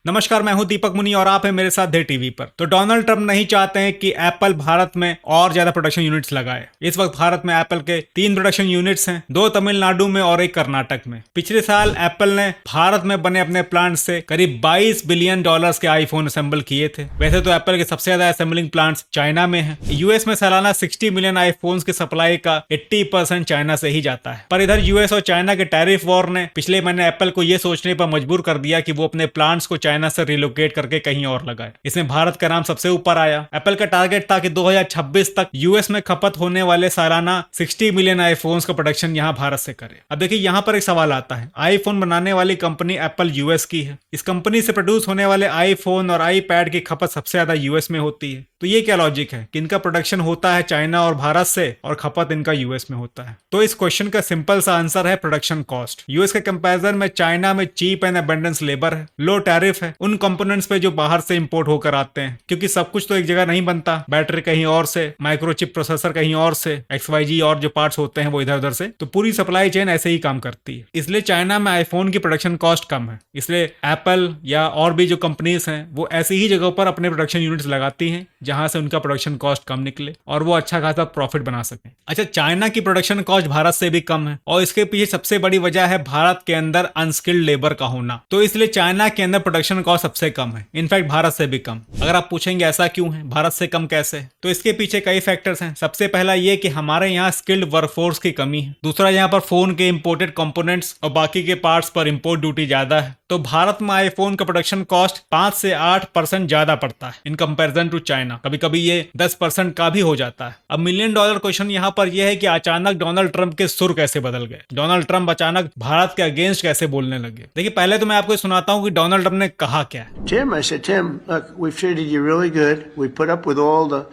नमस्कार, मैं हूं दीपक मुनि और आप हैं मेरे साथ दे टीवी पर। तो डोनाल्ड ट्रंप नहीं चाहते हैं कि एप्पल भारत में और ज्यादा प्रोडक्शन यूनिट्स लगाए। इस वक्त भारत में एप्पल के 3 प्रोडक्शन यूनिट्स हैं, 2 तमिलनाडु में और 1 कर्नाटक में। पिछले साल एप्पल ने भारत में बने अपने प्लांट से करीब $22 बिलियन के आईफोन असेंबल किए थे। वैसे तो एप्पल के सबसे ज्यादा असेंबलिंग प्लांट्स चाइना में है। यूएस में सालाना 60 मिलियन आईफोन की सप्लाई का 80% चाइना से ही जाता है। पर इधर यूएस और चाइना के टैरिफ वॉर ने पिछले महीने एप्पल को यह सोचने पर मजबूर कर दिया कि वो अपने प्लांट्स को चाइना से रिलोकेट करके कहीं और लगाए। इसमें भारत का नाम सबसे ऊपर आया। एप्पल का टारगेट था कि 2026 तक यूएस में खपत होने वाले सालाना 60 मिलियन आईफोन्स का प्रोडक्शन यहां भारत से करे। अब देखिए, यहां पर एक सवाल आता है, आईफोन बनाने वाली कंपनी एप्पल यूएस की है। इस कंपनी से प्रोड्यूस होने वाले आईफोन और आईपैड की खपत सबसे ज्यादा यूएस में होती है। तो ये क्या लॉजिक है कि इनका प्रोडक्शन होता है चाइना और भारत से और खपत इनका यूएस में होता है? तो इस क्वेश्चन का सिंपल सा आंसर है प्रोडक्शन कॉस्ट। यूएस के कंपैरिजन में चाइना में चीप एंड अबंडेंस लेबर है, लो टैरिफ है उन कंपोनेंट्स पे जो बाहर से इंपोर्ट होकर आते हैं, क्योंकि सब कुछ तो एक जगह नहीं बनता। बैटरी कहीं और से, माइक्रोचिप प्रोसेसर कहीं और से, XYZ और जो पार्ट्स होते हैं वो इधर उधर से। तो पूरी सप्लाई चेन ऐसे ही काम करती है। इसलिए चाइना में आईफोन की प्रोडक्शन कॉस्ट कम है। इसलिए एप्पल या और भी जो कंपनीज हैं वो ऐसी ही जगहों पर अपने प्रोडक्शन यूनिट्स लगाती हैं जहां से उनका प्रोडक्शन कॉस्ट कम निकले और वो अच्छा खासा प्रॉफिट बना सके। अच्छा, चाइना की प्रोडक्शन कॉस्ट भारत से भी कम है और इसके पीछे सबसे बड़ी वजह है भारत के अंदर अनस्किल्ड लेबर का होना। तो इसलिए चाइना के अंदर प्रोडक्शन कॉस्ट सबसे कम है, इनफैक्ट भारत से भी कम। अगर आप पूछेंगे ऐसा क्यों है, भारत से कम कैसे, तो इसके पीछे कई फैक्टर्स हैं। सबसे पहला ये कि हमारे यहाँ स्किल्ड वर्कफोर्स की कमी है। दूसरा, यहाँ पर फोन के इंपोर्टेड कंपोनेंट्स और बाकी के पार्ट्स पर इंपोर्ट ड्यूटी ज्यादा है। तो भारत में आईफोन का प्रोडक्शन कॉस्ट 5 से 8% ज्यादा पड़ता है इन कंपैरिजन टू चाइना। कभी कभी ये 10% का भी हो जाता है। अब $1 मिलियन क्वेश्चन यहाँ पर यह है कि अचानक डोनाल्ड ट्रंप के सुर कैसे बदल गए। डोनाल्ड ट्रंप अचानक भारत के अगेंस्ट कैसे बोलने लगे। देखिए, पहले तो मैं आपको सुनाता हूँ कि डोनाल्ड ट्रंप ने कहा क्या है। Tim, I said, Tim, look, we've treated you really good. We put up with all the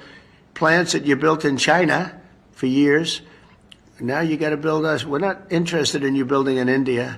plants that you built in China for years. Now you got to build us. We're not interested in you building in India.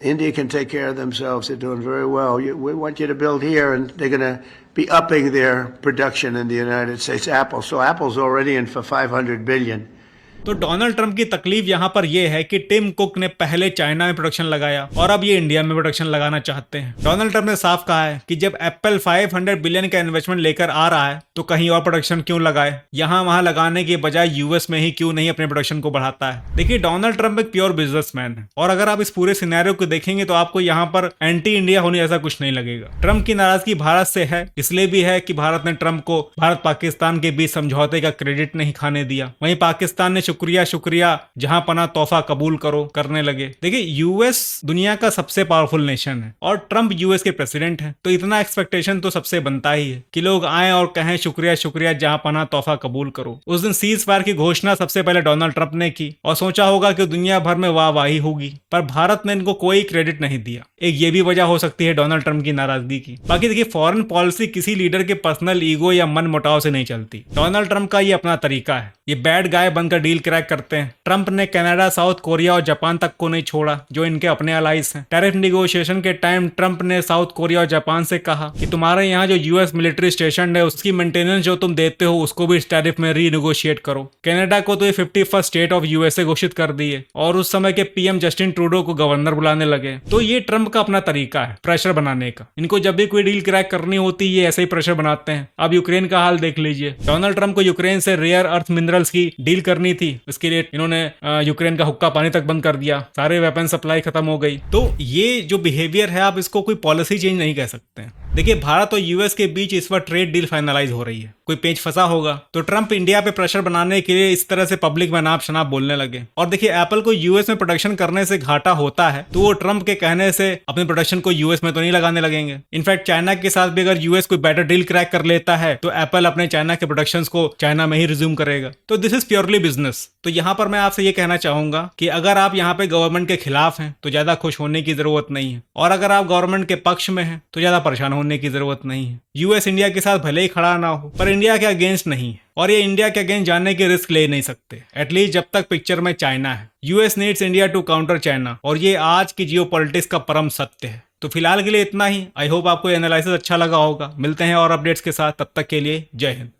India can take care of themselves. They're doing very well. We want you to build here, and they're going to be upping their production in the United States. Apple. So Apple's already in for 500 billion. तो Donald Trump की तकलीफ यहाँ पर यह है कि Tim cook ने पहले चाइना में प्रोडक्शन लगाया और अब ये इंडिया में प्रोडक्शन लगाना चाहते हैं। डोनाल्ड ट्रंप ने साफ कहा है कि जब एप्पल 500 बिलियन का इन्वेस्टमेंट लेकर आ रहा है तो कहीं और प्रोडक्शन क्यों लगाए, यहाँ वहां लगाने के बजाय यूएस में ही क्यों नहीं अपने प्रोडक्शन को बढ़ाता है। देखिए, डोनाल्ड ट्रंप एक प्योर बिजनेसमैन है और अगर आप इस पूरे सिनेरियो को देखेंगे तो आपको यहाँ पर एंटी इंडिया होने जैसा कुछ नहीं लगेगा। ट्रंप की नाराजगी भारत से है, इसलिए भी है कि भारत ने ट्रंप को भारत पाकिस्तान के बीच समझौते का क्रेडिट नहीं खाने दिया। वहीं पाकिस्तान ने शुक्रिया जहां पना तोहफा कबूल करो करने लगे। देखिए, यूएस दुनिया का सबसे पावरफुल नेशन है और ट्रंप यूएस के प्रेसिडेंट हैं, तो इतना एक्सपेक्टेशन तो सबसे बनता ही है कि लोग आए और कहें शुक्रिया जहां पना तोहफा कबूल करो। उस दिन सीज फायर की घोषणा सबसे पहले डोनाल्ड ट्रंप ने की और सोचा होगा कि दुनिया भर में वाहवाही होगी, पर भारत ने इनको कोई क्रेडिट नहीं दिया। एक ये भी वजह हो सकती है डोनाल्ड ट्रंप की नाराजगी की। बाकी देखिए, फॉरेन पॉलिसी किसी लीडर के पर्सनल ईगो या मन मुटाव से नहीं चलती। डोनाल्ड ट्रंप का ये अपना तरीका है, ये बैड गाय बनकर डील क्रैक करते हैं। ट्रंप ने कनाडा, साउथ कोरिया और जापान तक को नहीं छोड़ा जो इनके अपने अलाइज हैं। टैरिफ निगोशिएशन के टाइम ट्रंप ने साउथ कोरिया और जापान से कहा कि तुम्हारे यहाँ जो यूएस मिलिट्री स्टेशन है उसकी मेंटेनेंस जो तुम देते हो उसको भी इस टैरिफ में रीनेगोशिएट करो। कनाडा को तो ये 51st स्टेट ऑफ यूएसए घोषित कर दिए और उस समय के पीएम जस्टिन ट्रूडो को गवर्नर बुलाने लगे। तो ये ट्रंप का अपना तरीका है प्रेशर बनाने का। इनको जब भी कोई डील क्रैक करनी होती है ये ऐसे ही प्रेशर बनाते हैं। अब यूक्रेन का हाल देख लीजिए। डोनाल्ड ट्रंप को यूक्रेन से रेयर अर्थ मिनरल्स की डील करनी थी, इसके लिए इन्होंने यूक्रेन का हुक्का पानी तक बंद कर दिया, सारे वेपन सप्लाई खत्म हो गई। तो ये जो बिहेवियर है आप इसको कोई पॉलिसी चेंज नहीं कह सकते हैं। देखिए, भारत और यूएस के बीच इस वक्त ट्रेड डील फाइनलाइज हो रही है, कोई पेच फंसा होगा तो ट्रंप इंडिया पे प्रेशर बनाने के लिए इस तरह से पब्लिक में नाप शनाप बोलने लगे। और देखिए, एप्पल को यूएस में प्रोडक्शन करने से घाटा होता है तो वो ट्रंप के कहने से अपने प्रोडक्शन को यूएस में तो नहीं लगाने लगेंगे। इनफैक्ट चाइना के साथ भी अगर यूएस कोई बेटर डील क्रैक कर लेता है तो एप्पल अपने चाइना के प्रोडक्शन को चाइना में ही रिज्यूम करेगा। तो दिस इज प्योरली बिजनेस। तो यहाँ पर मैं आपसे ये कहना चाहूंगा कि अगर आप यहाँ पे गवर्नमेंट के खिलाफ हैं तो ज्यादा खुश होने की जरूरत नहीं है, और अगर आप गवर्नमेंट के पक्ष में हैं तो ज्यादा परेशान होने की जरूरत नहीं है। यूएस इंडिया के साथ भले ही खड़ा ना हो पर इंडिया के अगेंस्ट नहीं है, और ये इंडिया के अगेंस्ट जाने के रिस्क ले नहीं सकते, एटलीस्ट जब तक पिक्चर में चाइना है। US needs India to counter China, और ये आज की जियोपॉलिटिक्स का परम सत्य है। तो फिलहाल के लिए इतना ही। आई होप आपको एनालिसिस अच्छा लगा होगा। मिलते हैं और अपडेट्स के साथ, तब तक के लिए जय हिंद।